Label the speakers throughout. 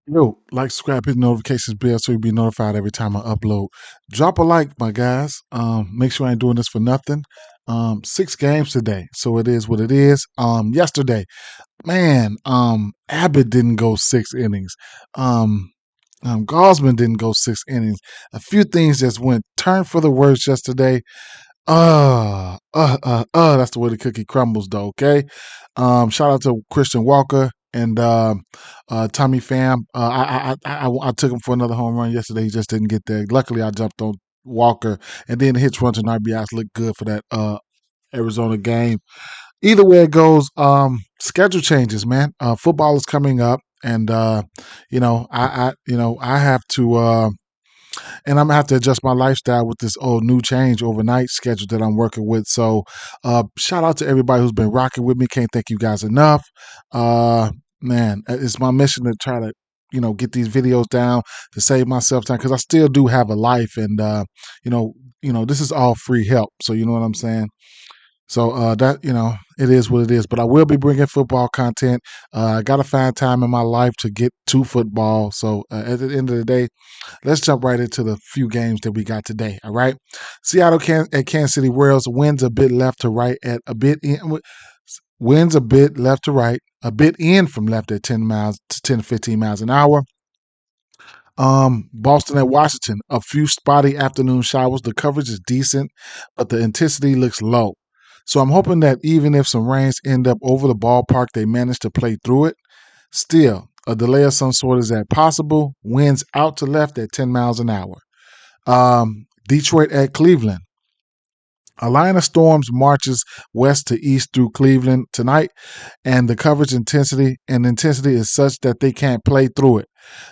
Speaker 1: Yo, like, subscribe, hit the notifications bell so you'll be notified every time I upload. Drop a like, my guys. Make sure I ain't doing this for nothing. 6 games today, so it is what it is. Yesterday, man, Abbott didn't go 6 innings. Um, Gosman didn't go 6 innings. A few things just went turned for the worse yesterday. That's the way the cookie crumbles, though. Okay. Shout out to Christian Walker and Tommy Pham. I took him for another home run yesterday. He just didn't get there. Luckily, I jumped on Walker, and then the hits, runs, and RBIs looked good for that Arizona game. Either way it goes, schedule changes, man. Football is coming up, and I have to. And I'm gonna have to adjust my lifestyle with this new change overnight schedule that I'm working with. So, shout out to everybody who's been rocking with me. Can't thank you guys enough. Man, it's my mission to try to get these videos down to save myself time because I still do have a life, and you know this is all free help. So you know what I'm saying. So that it is what it is. But I will be bringing football content. I gotta find time in my life to get to football. So at the end of the day, let's jump right into the few games that we got today. All right. Seattle at Kansas City Royals wins a bit left to right at a bit in, wins a bit left to right, a bit in from left at 10 miles to 10 to 15 miles an hour. Boston at Washington, a few spotty afternoon showers. The coverage is decent, but the intensity looks low. So I'm hoping that even if some rains end up over the ballpark, they manage to play through it. Still, a delay of some sort is at possible. Winds out to left at 10 miles an hour. Detroit at Cleveland. A line of storms marches west to east through Cleveland tonight, and the coverage intensity is such that they can't play through it.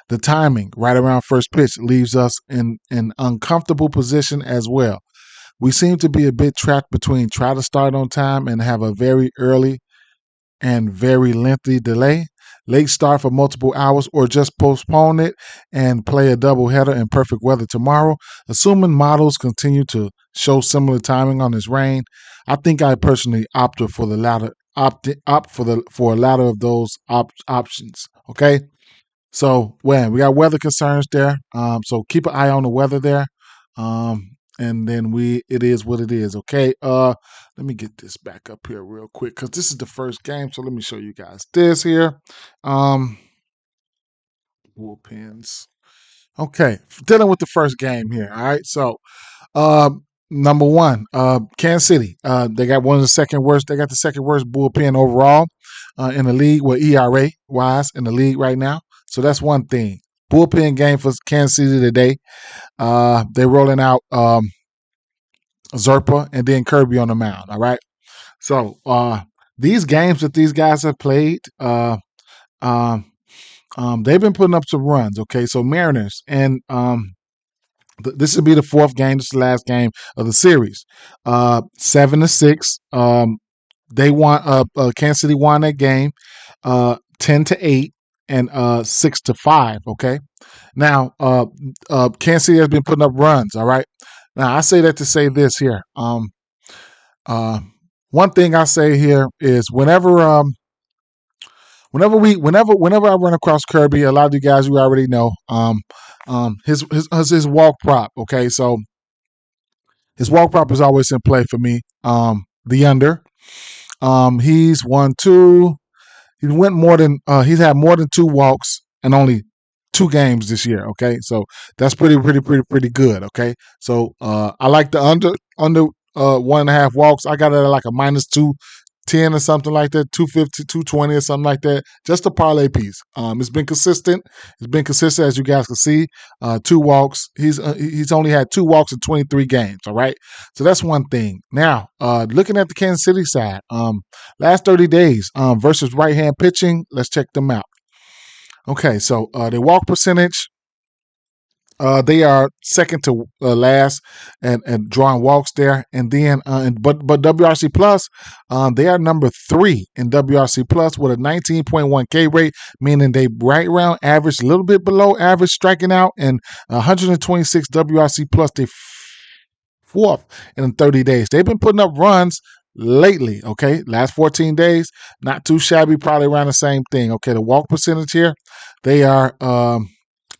Speaker 1: The timing, right around first pitch, leaves us in an uncomfortable position as well. We seem to be a bit trapped between try to start on time and have a very early and very lengthy delay, late start for multiple hours, or just postpone it and play a doubleheader in perfect weather tomorrow. Assuming models continue to show similar timing on this rain, I think I personally opted for the latter. Opt for a latter of those options. Okay, so when we got weather concerns there, so keep an eye on the weather there. And then it is what it is. Okay. Let me get this back up here real quick because this is the first game. So let me show you guys this here. Um, Bullpens. Okay, dealing with the first game here. All right. So uh, number one, Kansas City. They got one of the second worst. They got the second worst bullpen overall in the league, with ERA wise in the league right now. So that's one thing. Bullpen game for Kansas City today. They're rolling out Zerpa and then Kirby on the mound. All right. So these games that these guys have played, um, they've been putting up some runs. Okay. So Mariners and this will be the fourth game. This is the last game of the series. 7-6. They won. Kansas City won that game. 10-8 and 6-5. Okay. Now, Kansas City has been putting up runs. All right. Now I say that to say this here. Uh, One thing I say here is whenever I run across Kirby, a lot of you guys you already know his walk prop. Okay, so his walk prop is always in play for me. The under. He's won two. He's had more than two walks and only 2 games this year. Okay, so that's pretty good. Okay, so I like the under 1.5 walks. I got it at like a -210 or something like that, 250, 220 or something like that. Just a parlay piece. It's been consistent. It's been consistent as you guys can see. 2 walks. He's only had 2 walks in 23 games. All right, so that's one thing. Now, looking at the Kansas City side, last 30 days versus right hand pitching. Let's check them out. Okay, so their walk percentage, they are second to last and drawing walks there, and then but WRC plus, they are number 3 in WRC plus with a 19.1 K rate, meaning they right around average, a little bit below average striking out, and 126 WRC plus. They fourth in 30 days. They've been putting up runs. lately. Okay, last 14 days, not too shabby, probably around the same thing. Okay, the walk percentage here, they are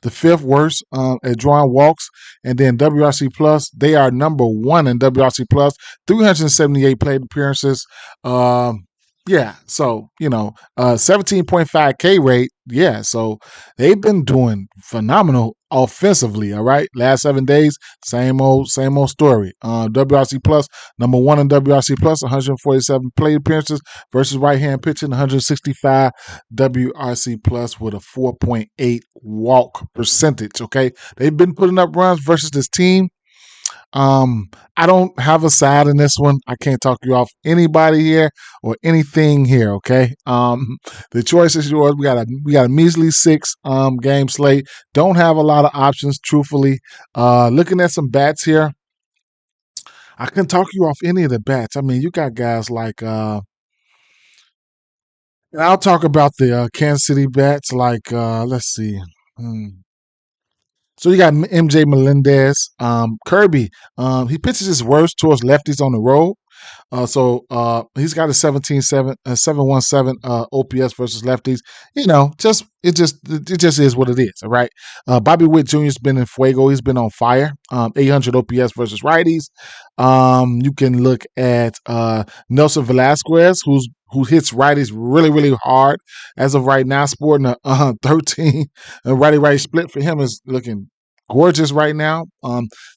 Speaker 1: the fifth worst at drawing walks, and then WRC plus, they are number one in WRC plus, 378 plate appearances. Um, yeah, so 17.5K rate. Yeah, so they've been doing phenomenal offensively. All right, last 7 days, same old story. WRC plus, number one in WRC plus, 147 plate appearances versus right hand pitching, 165 WRC plus with a 4.8 walk percentage. Okay, they've been putting up runs versus this team. I don't have a side in this one. I can't talk you off anybody here or anything here. Okay. The choice is yours. We got a measly six game slate. Don't have a lot of options, truthfully. Looking at some bats here, I can talk you off any of the bats. I mean, you got guys like and I'll talk about the Kansas City bats. Like let's see. Hmm. So you got MJ Melendez, Kirby. He pitches his worst towards lefties on the road. So he's got a 717 OPS versus lefties. It just is what it is. All right. Bobby Witt Jr.'s been in fuego. He's been on fire. 800 OPS versus righties. You can look at Nelson Velasquez, who hits righties really really hard as of right now, sporting a 13 righty split for him is looking gorgeous right now.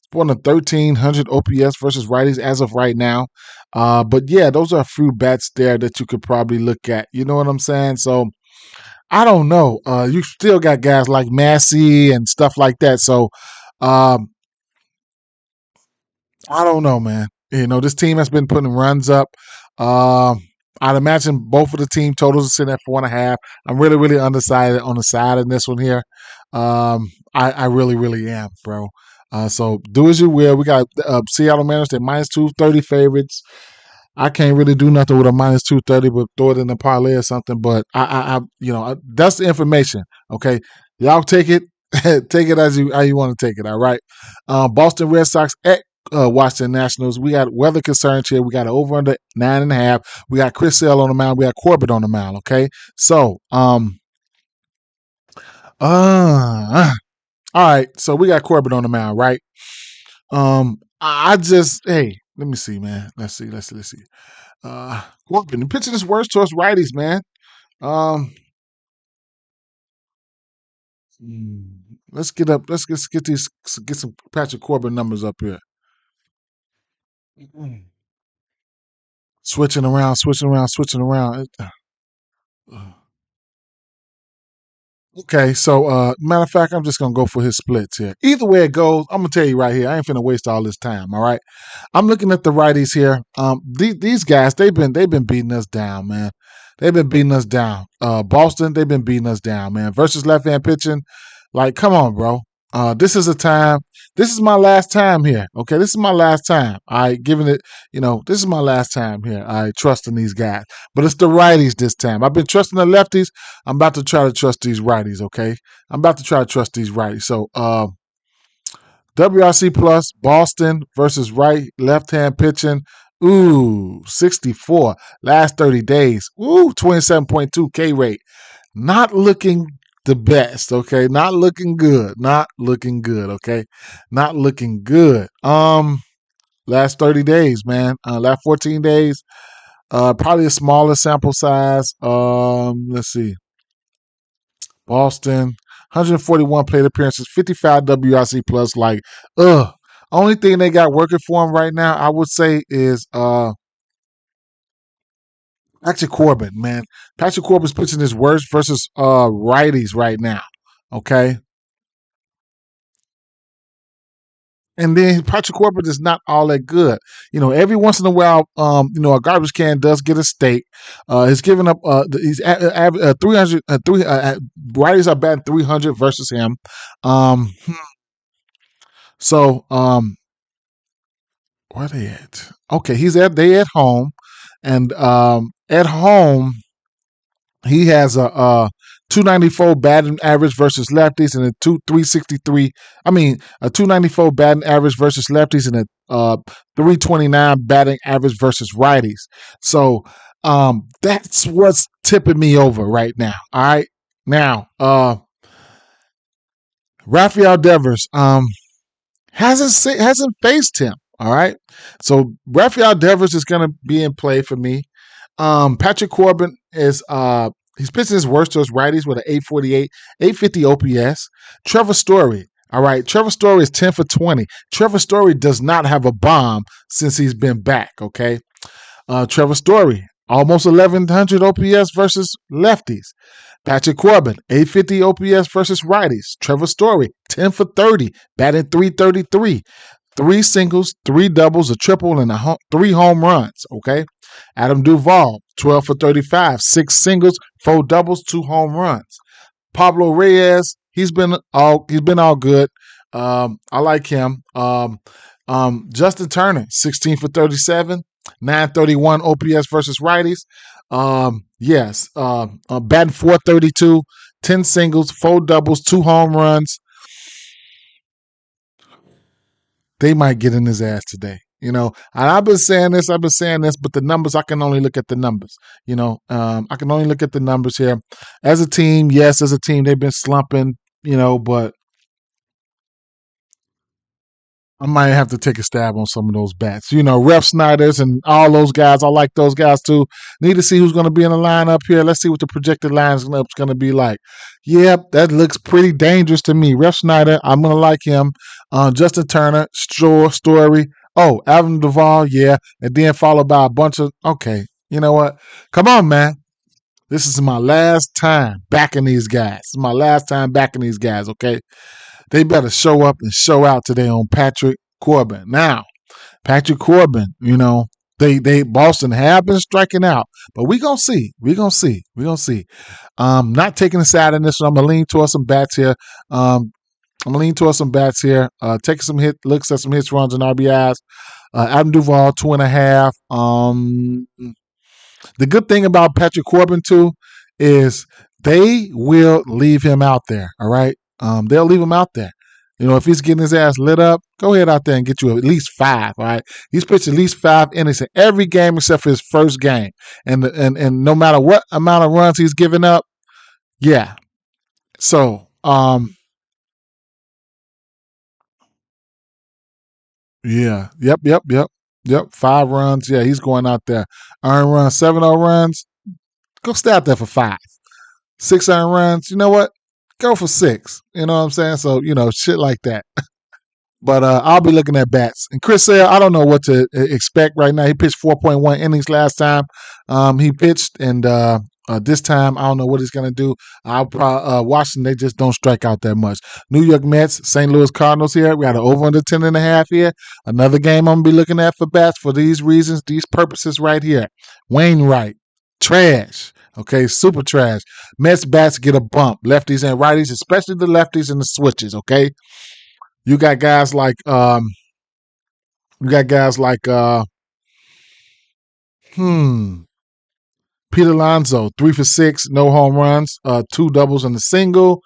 Speaker 1: Sporting a 1300 OPS versus righties as of right now. But yeah, those are a few bets there that you could probably look at. You know what I'm saying? So I don't know. You still got guys like Massey and stuff like that. So um, I don't know, man. This team has been putting runs up. Um, I'd imagine both of the team totals are sitting at 4.5. I'm really, really undecided on the side in this one here. I really, really am, bro. So do as you will. We got Seattle Mariners. They're minus 230 favorites. I can't really do nothing with a minus 230, but throw it in the parlay or something. But that's the information. Okay, y'all take it, take it as you want to take it. All right. Boston Red Sox at Washington Nationals. We got weather concerns here. We got an over under 9.5. We got Chris Sale on the mound. We got Corbett on the mound. Okay, so all right. So we got Corbett on the mound, right? I just hey, let me see, man. Let's see. Corbin, pitching is worse towards righties, man. Um, hmm, let's get up. Get some Patrick Corbin numbers up here. Mm. Switching around. Okay, so matter of fact, I'm just gonna go for his splits here. Either way it goes, I'm gonna tell you right here. I ain't finna waste all this time. All right, I'm looking at the righties here. These guys, they've been beating us down, man. They've been beating us down. Boston, they've been beating us down, man. Versus left hand pitching, like, come on, bro. This is a time. This is my last time here. Okay, this is my last time. I giving it. This is my last time here. I trusting these guys, but it's the righties this time. I've been trusting the lefties. I'm about to try to trust these righties. Okay, I'm about to try to trust these righties. So, WRC plus Boston versus left hand pitching. Ooh, 64 last 30 days. Ooh, 27.2 K rate. Not looking the best, okay? Not looking good. Not looking good, okay? Not looking good. Last 30 days, man. Last 14 days. Probably a smaller sample size. Let's see. Boston, 141 plate appearances, 55 WRC plus. Like, only thing they got working for them right now, I would say, is Patrick Corbin, man. Patrick Corbin's pitching his worst versus righties right now. Okay. And then Patrick Corbin is not all that good. Every once in a while, a garbage can does get a steak. He's giving up. He's 300. Righties are batting 300 versus him. So where they at? Okay, they at home, and at home he has a 294 batting average versus lefties, and a 363. A 294 batting average versus lefties, and a 329 batting average versus righties. So that's what's tipping me over right now. All right, now Rafael Devers hasn't faced him. All right, so Rafael Devers is going to be in play for me. Patrick Corbin is he's pitching his worst to his righties with an 848, 850 OPS. Trevor Story. All right, Trevor Story is 10 for 20. Trevor Story does not have a bomb since he's been back. Okay, Trevor Story almost 1100 OPS versus lefties. Patrick Corbin 850 OPS versus righties. Trevor Story 10 for 30, batting 333. 3 singles, 3 doubles, a triple, and 3 home runs. Okay. Adam Duvall, 12 for 35, 6 singles, 4 doubles, 2 home runs. Pablo Reyes, he's been all good. I like him. Justin Turner, 16 for 37, 931 OPS versus righties. Batting 432, 10 singles, 4 doubles, 2 home runs. They might get in his ass today. And I've been saying this, but the numbers, I can only look at the numbers. I can only look at the numbers here. As a team, they've been slumping, but I might have to take a stab on some of those bats. Ref Snyders and all those guys. I like those guys too. Need to see who's going to be in the lineup here. Let's see what the projected lineup's going to be like. Yep, that looks pretty dangerous to me. Ref Snyder, I'm going to like him. Justin Turner, Story. Oh, Adam Duvall, yeah. And then followed by a bunch of, okay, you know what? Come on, man. This is my last time backing these guys. This is my last time backing these guys, okay? They better show up and show out today on Patrick Corbin. Now, Patrick Corbin, they Boston have been striking out, but we gonna see. Not taking a side in this one. I'm gonna lean towards some bats here. Taking some looks at some hits, runs, and RBIs. Adam Duvall 2.5. The good thing about Patrick Corbin too is they will leave him out there. All right. They'll leave him out there. If he's getting his ass lit up, go ahead out there and get you at least 5. All right, he's pitched at least 5 innings in every game except for his first game, and no matter what amount of runs he's given up, yeah. So, yeah, yep. 5 runs, yeah. He's going out there, earned runs, 7-0 runs. Go stay out there for 5. 6 earned runs. You know what? Go for 6. You know what I'm saying? So, shit like that. But I'll be looking at bats. And Chris Sale, I don't know what to expect right now. He pitched 4.1 innings last time he pitched. And this time, I don't know what he's going to do. Washington, they just don't strike out that much. New York Mets, St. Louis Cardinals here. We got an over under 10.5 here. Another game I'm going to be looking at for bats for these reasons, these purposes right here. Wainwright, trash. Okay, super trash. Mets bats get a bump. Lefties and righties, especially the lefties and the switches. Okay, you got guys like Pete Alonso, 3 for 6, no home runs, 2 doubles and a single.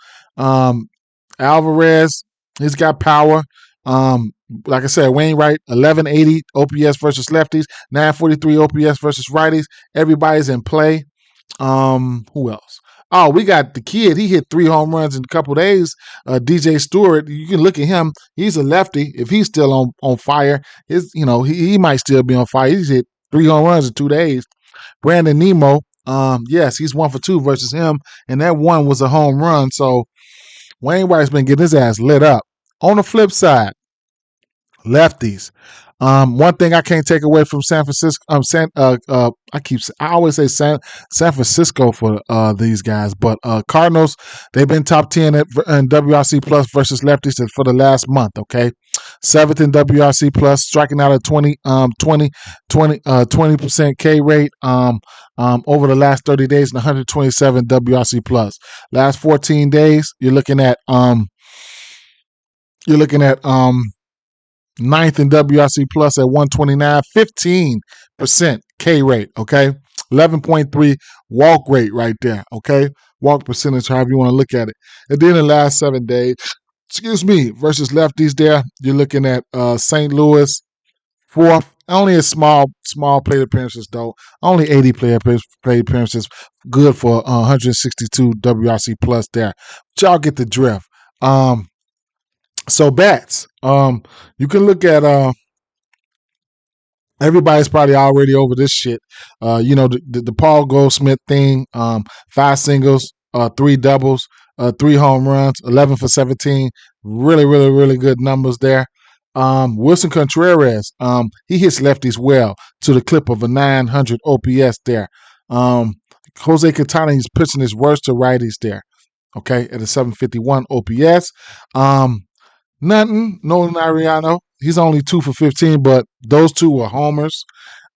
Speaker 1: Alvarez, he's got power. Like I said, Wainwright, 1180 OPS versus lefties, 943 OPS versus righties. Everybody's in play. Who else? Oh, we got the kid. He hit 3 home runs in a couple of days. DJ Stewart. You can look at him. He's a lefty. If he's still on fire, he might still be on fire. He's hit 3 home runs in 2 days. Brandon Nemo. Yes, he's 1 for 2 versus him, and that one was a home run. So Wainwright's been getting his ass lit up. On the flip side, lefties. One thing I can't take away from San Francisco, I always say San Francisco for these guys, but Cardinals, they've been top 10 in WRC plus versus lefties for the last month. Okay, 7th in WRC plus, striking out at 20% K rate over the last 30 days, and 127 WRC plus. Last 14 days, you're looking at 9th in WRC plus at 129, 15% K rate, okay? 11.3 walk rate right there, okay? walk percentage, however you want to look at it. And then the last 7 days, versus lefties there, you're looking at St. Louis, fourth. Only a small plate appearances though. Only 80 plate appearances. Good for 162 WRC plus there. But y'all get the drift. So bats. You can look at everybody's probably already over this shit. The Paul Goldsmith thing. 5 singles, 3 doubles, 3 home runs, 11 for 17. Really, really, really good numbers there. Wilson Contreras, he hits lefties well to the clip of a 900 OPS there. Jose Quintana, he's pitching his worst to righties there. Okay, at a 751 OPS. Nolan Ariano, he's only 2 for 15, but those two were homers.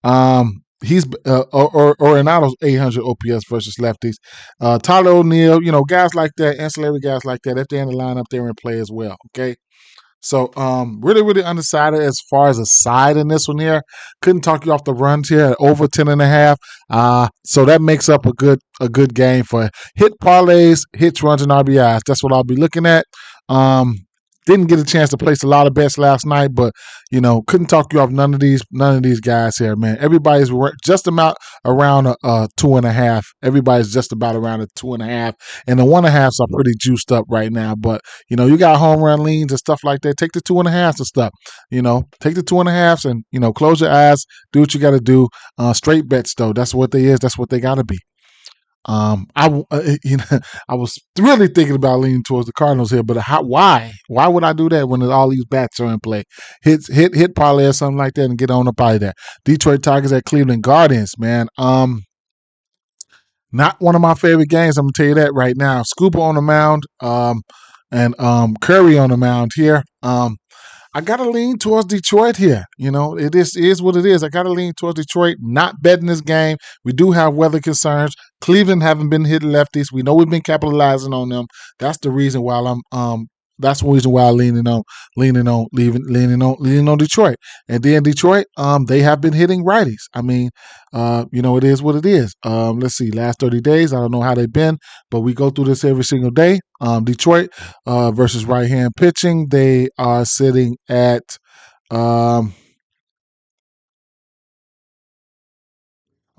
Speaker 1: He's or Arenado's 800 OPS versus lefties. Tyler O'Neill, guys like that, ancillary guys like that, if they're in the lineup, they're in play as well. Okay. So really, really undecided as far as a side in this one here. Couldn't talk you off the runs here at over 10.5. So that makes up a good game for hit parlays, hits, runs, and RBIs. That's what I'll be looking at. Didn't get a chance to place a lot of bets last night, but couldn't talk you off none of these guys here, man. Everybody's just about around a 2.5. Everybody's just about around a 2.5, and the 1.5s are pretty juiced up right now. But you got home run leans and stuff like that. Take the 2.5s and stuff. Take the 2.5s and close your eyes, do what you got to do. Straight bets though, that's what they is. That's what they got to be. I was really thinking about leaning towards the Cardinals here, but why would I do that when all these bats are in play? Hit parlay or something like that and get on up out of there. Detroit Tigers at Cleveland Guardians, man. Not one of my favorite games. I'm gonna tell you that right now. Scooper on the mound, and Curry on the mound here. I gotta lean towards Detroit here. It is what it is. I gotta lean towards Detroit. Not betting this game. We do have weather concerns. Cleveland haven't been hitting lefties. We know we've been capitalizing on them. That's the reason why That's the reason why I'm leaning on Detroit. And then Detroit, they have been hitting righties. I mean, it is what it is. Let's see, last 30 days, I don't know how they've been, but we go through this every single day. Detroit versus right hand pitching, they are sitting at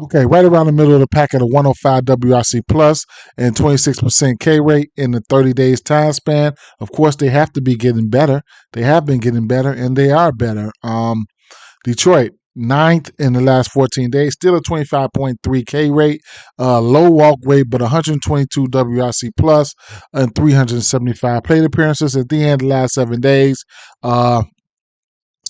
Speaker 1: okay, right around the middle of the pack at a 105 WRC plus and 26% K rate in the 30 days time span. Of course, they have to be getting better. They have been getting better, and they are better. Detroit, ninth in the last 14 days, still a 25.3 K rate, low walk rate, but 122 WRC plus and 375 plate appearances at the end of the last 7 days.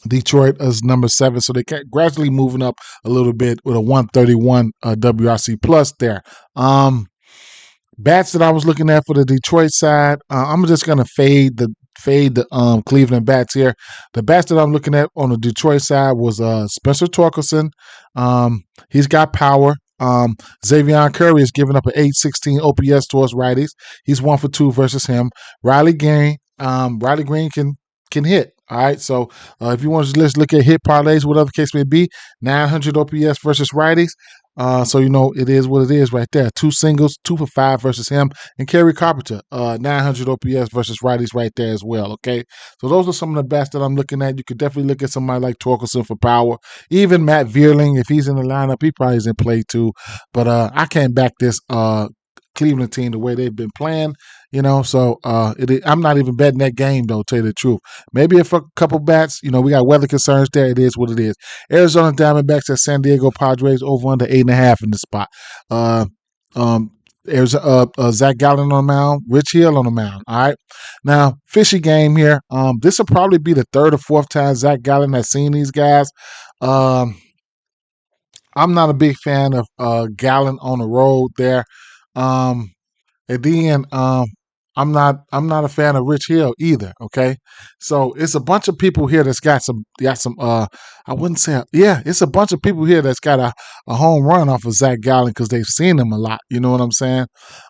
Speaker 1: Detroit is number 7, so they kept gradually moving up a little bit with a 131 WRC plus there. Bats that I was looking at for the Detroit side, I'm just gonna fade the Cleveland bats here. The bats that I'm looking at on the Detroit side was Spencer Torkelson. He's got power. Xavier Curry is giving up an 816 OPS towards righties. He's 1 for 2 versus him. Riley Green can hit. All right, so if you want to let's look at hit parlays, whatever the case may be, 900 OPS versus righties. So it is what it is right there. 2 singles, 2 for 5 versus him, and Kerry Carpenter, 900 OPS versus righties right there as well. Okay, so those are some of the bats that I'm looking at. You could definitely look at somebody like Torkelson for power. Even Matt Vierling, if he's in the lineup, he probably is in play too. But I can't back this Cleveland team the way they've been playing. So I'm not even betting that game though. To tell you the truth, maybe if a couple bats, we got weather concerns there. It is what it is. Arizona Diamondbacks at San Diego Padres over under 8.5 in the spot. There's Zach Gallen on the mound, Rich Hill on the mound. All right, now fishy game here. This will probably be the 3rd or 4th time Zach Gallen has seen these guys. I'm not a big fan of Gallen on the road there. And then I'm not a fan of Rich Hill either. Okay, so it's a bunch of people here that's got some I wouldn't say it's a bunch of people here that's got a home run off of Zach Gallen because they've seen him a lot. You know what I'm saying?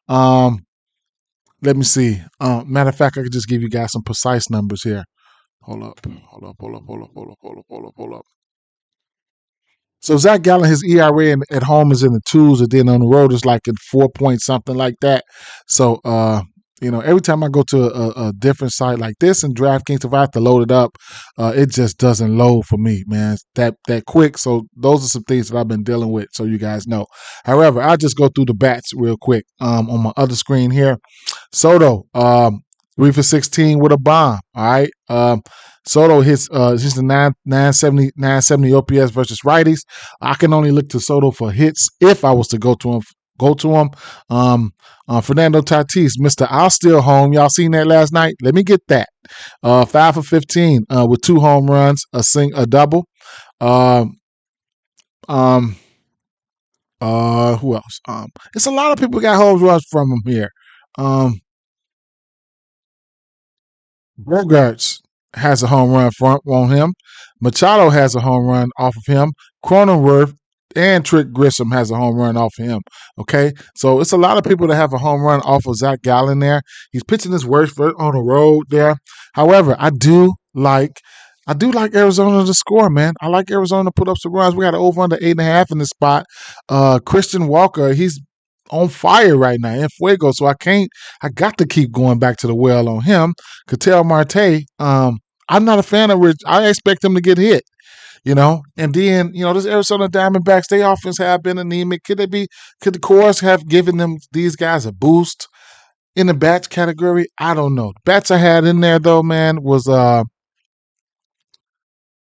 Speaker 1: Let me see. Matter of fact, I could just give you guys some precise numbers here. Hold up. So Zach Gallen, his ERA at home is in the twos, and then on the road is like at 4 point something like that. So every time I go to a different site like this in DraftKings, if I have to load it up, it just doesn't load for me, man. It's that quick. So those are some things that I've been dealing with, so you guys know. However, I'll just go through the bats real quick. On my other screen here, Soto, 3 for 16 with a bomb. All right. Soto hits the 970 OPS versus righties. I can only look to Soto for hits if I was to go to him. Fernando Tatis, Mr. I'll still home. Y'all seen that last night? Let me get that. 5 for 15 with 2 home runs, a double. Um, um, who else? It's a lot of people got home runs from him here. Um, Bogarts has a home run front on him. Machado has a home run off of him. Cronenworth and Trick Grissom has a home run off of him. Okay, so it's a lot of people that have a home run off of Zach Gallen there. He's pitching his worst on the road there. However, I do like Arizona to score, man. I like Arizona to put up some runs. We got an over under 8.5 in this spot. Christian Walker, he's on fire right now in fuego. So I got to keep going back to the well on him. Ketel Marte, I'm not a fan of Rich. I expect him to get hit, And then, this Arizona Diamondbacks, their offense have been anemic. Could the Coors have given these guys a boost in the bats category? I don't know. The bats I had in there though, man, was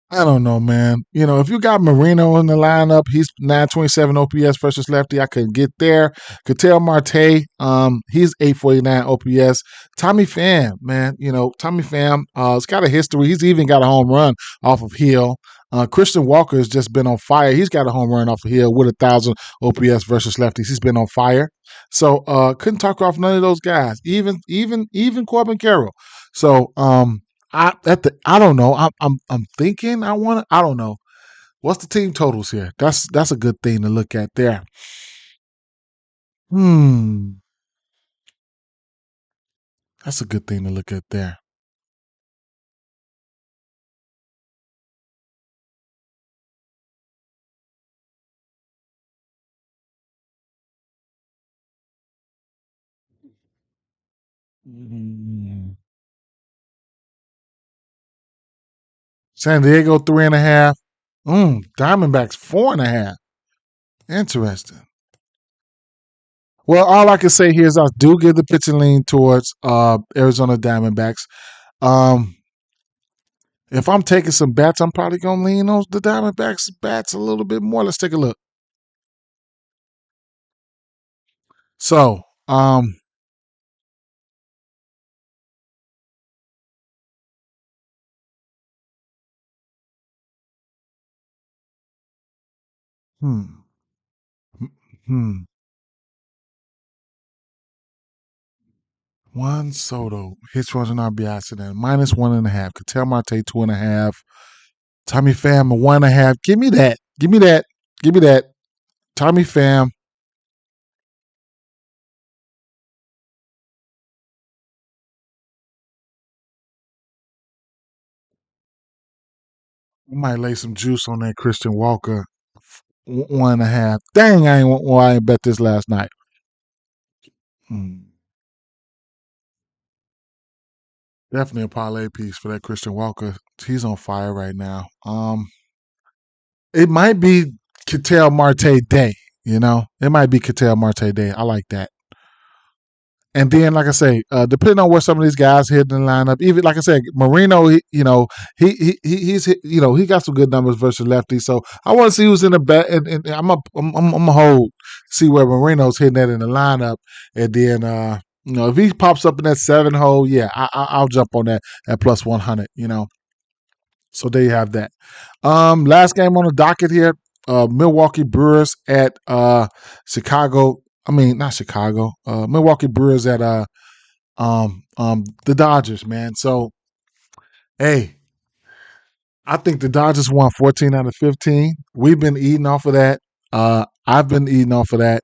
Speaker 1: I don't know, man. If you got Marino in the lineup, he's 927 OPS versus lefty. I couldn't get there. Ketel Marte, he's 849 OPS. Tommy Pham, man, Tommy Pham, it's got a history. He's even got a home run off of Hill. Christian Walker has just been on fire. He's got a home run off of Hill with 1,000 OPS versus lefties. He's been on fire. So couldn't talk off none of those guys, even Corbin Carroll. So I don't know. I'm thinking I don't know. What's the team totals here? That's a good thing to look at there. Hmm. That's a good thing to look at there. Mm. San Diego 3.5. Diamondbacks 4.5. Interesting. Well, all I can say here is I do give the pitching lean towards Arizona Diamondbacks. Um, if I'm taking some bats, I'm probably gonna lean on the Diamondbacks bats a little bit more. Let's take a look. So, hmm, hmm. Juan Soto hits runs and RBI today. -1.5. Ketel Marte 2.5. Tommy Pham a 1.5. Give me that. Give me that. Give me that. Tommy Pham. I might lay some juice on that Christian Walker 1.5. Dang, I ain't bet this last night. Hmm. Definitely a parlay piece for that Christian Walker. He's on fire right now. It might be Ketel Marte Day. It might be Ketel Marte Day. I like that. And then, like I say, depending on where some of these guys hit in the lineup, even like I said, Marino, he got some good numbers versus lefty. So I want to see who's in the back, and I'm a hold, see where Marino's hitting that in the lineup, and then if he pops up in that 7 hole, yeah, I'll jump on that at +100. So there you have that. Last game on the docket here, Milwaukee Brewers at Chicago. I mean, not Chicago. Milwaukee Brewers at the Dodgers, man. So hey, I think the Dodgers won 14 out of 15. We've been eating off of that. I've been eating off of that.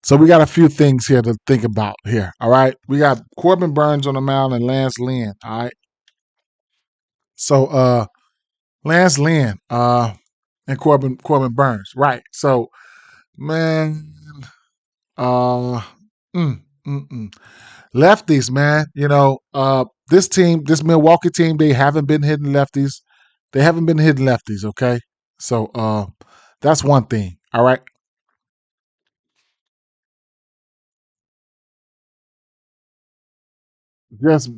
Speaker 1: So we got a few things here to think about here. All right. We got Corbin Burns on the mound and Lance Lynn. All right. So Lance Lynn, and Corbin Burns. Right. So, man, uh, mm, mm, mm. Lefties, man. This team, this Milwaukee team, they haven't been hitting lefties. They haven't been hitting lefties. Okay, so that's one thing. All right,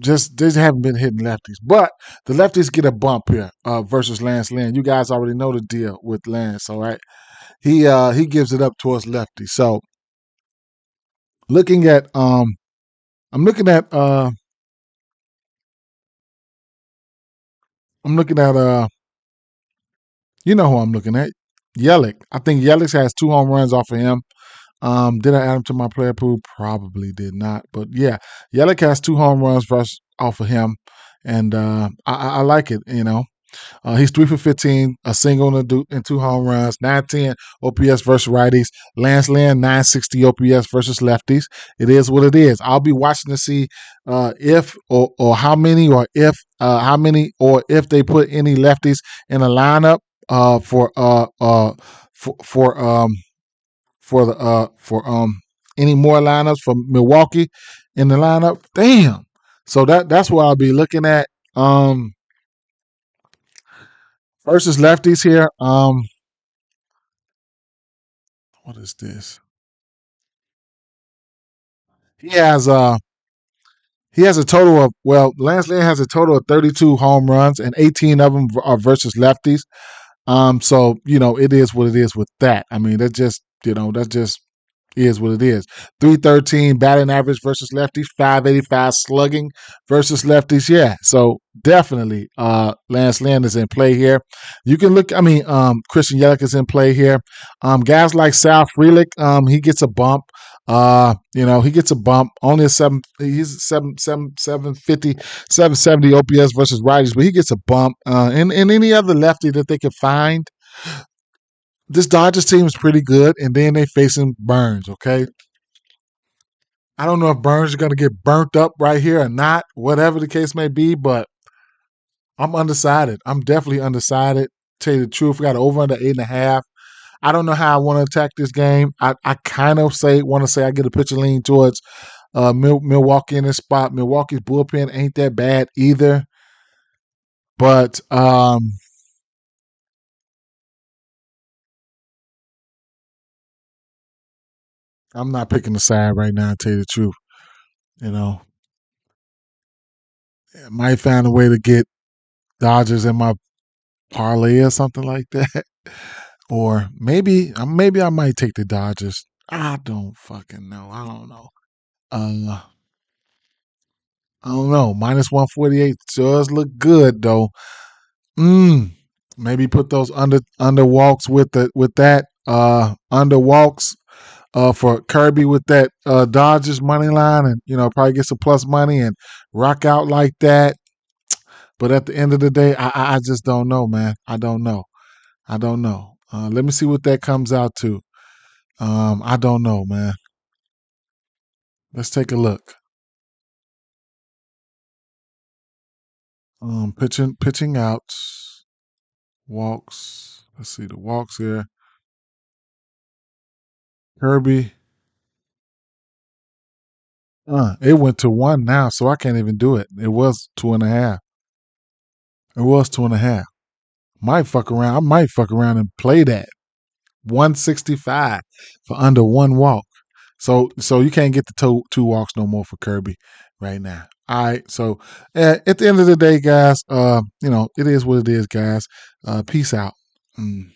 Speaker 1: just they haven't been hitting lefties, but the lefties get a bump here versus Lance Lynn. You guys already know the deal with Lance. All right, he gives it up towards lefties. So looking at I'm looking at I'm looking at you know who I'm looking at. Yelich. I think Yelich has 2 home runs off of him. Did I add him to my player pool? Probably did not. But yeah, Yelich has 2 home runs off of him. And I like it, He's 3 for 15, a single and 2 home runs, 910 OPS versus righties. Lance Lynn, 960 OPS versus lefties. It is what it is. I'll be watching to see if or how many or if they put any lefties in a lineup for any more lineups for Milwaukee in the lineup. Damn. So that's what I'll be looking at. Versus lefties here. What is this? He has uh he has a total of Lance Lynn has a total of 32 home runs and 18 of them are versus lefties. So it is what it is with that. I mean, that just is what it is. 313 batting average versus lefties, 585 slugging versus lefties. Yeah, so definitely Lance Lynn is in play here. You can look, Christian Yelich is in play here. Guys like Sal Frelick, he gets a bump. He gets a bump. Only a he's 770 OPS versus righties, but he gets a bump. And any other lefty that they could find. This Dodgers team is pretty good, and then they facing Burns. Okay, I don't know if Burns is going to get burnt up right here or not, whatever the case may be, but I'm undecided. I'm definitely undecided. Tell you the truth, we got over under 8.5. I don't know how I want to attack this game. I kind of want to say I get a pitcher lean towards Milwaukee in this spot. Milwaukee's bullpen ain't that bad either, but I'm not picking the side right now. To tell you the truth, you know, I might find a way to get Dodgers in my parlay or something like that. Or maybe I might take the Dodgers. I don't fucking know. I don't know. Uh, I don't know. -148 does look good though. Mm, maybe put those under walks with that under walks for Kirby with that Dodgers money line, and probably get some plus money and rock out like that. But at the end of the day, I just don't know, man. I don't know. I don't know. Let me see what that comes out to. I don't know, man. Let's take a look. Pitching out, walks. Let's see the walks here. Kirby. It went to 1 now, so I can't even do it. It was 2.5. It was 2.5. Might fuck around. I might fuck around and play that 165 for under 1 walk. So you can't get the two walks no more for Kirby right now. All right. So at the end of the day, guys, it is what it is, guys. Peace out. Mm.